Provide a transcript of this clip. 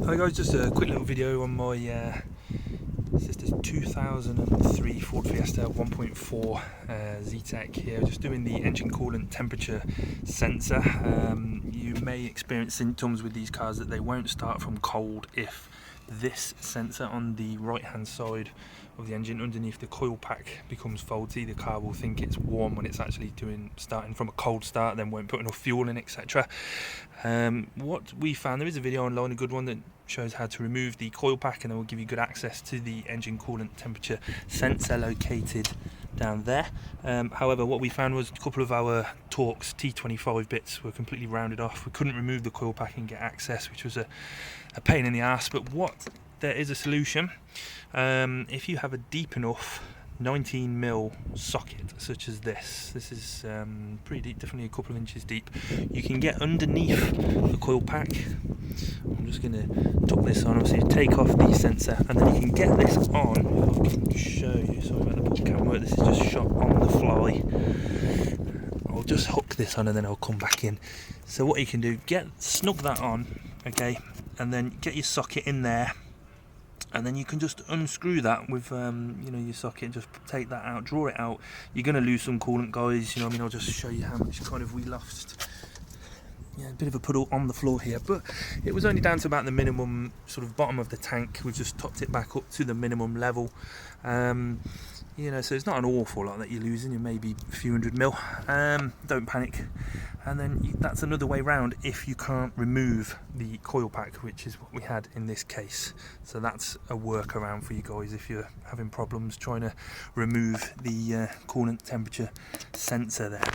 Hi guys, just a quick little video on my sister's 2003 Ford Fiesta 1.4 Zetec here, just doing the engine coolant temperature sensor. You may experience symptoms with these cars that they won't start from cold if this sensor on the right hand side of the engine underneath the coil pack becomes faulty. The car will think it's warm when it's actually starting from a cold start, then won't put enough fuel in, etc. What we found, there is a video online, a good one, that shows how to remove the coil pack, and it will give you good access to the engine coolant temperature sensor located down there. However, what we found was a couple of our Torx T25 bits were completely rounded off. We couldn't remove the coil pack and get access, which was a pain in the ass. But there is a solution. If you have a deep enough 19mm socket such as this is pretty deep, definitely a couple of inches deep, you can get underneath the coil pack. I'm just going to tuck this on, obviously take off the sensor, and then you can get this on. I can show you, sorry about the book camera, this is just shot on the fly. I'll just hook this on and then I'll come back in. So what you can do, snug that on, okay, and then get your socket in there, and then you can just unscrew that with your socket, just take that out, draw it out. You're going to lose some coolant, guys, I'll just show you how much kind of we lost. Yeah, a bit of a puddle on the floor here, but it was only down to about the minimum sort of bottom of the tank. We've just topped it back up to the minimum level. So it's not an awful lot that you're losing, you maybe a few 100mm. Don't panic. And then that's another way round if you can't remove the coil pack, which is what we had in this case. So that's a workaround for you guys if you're having problems trying to remove the coolant temperature sensor there.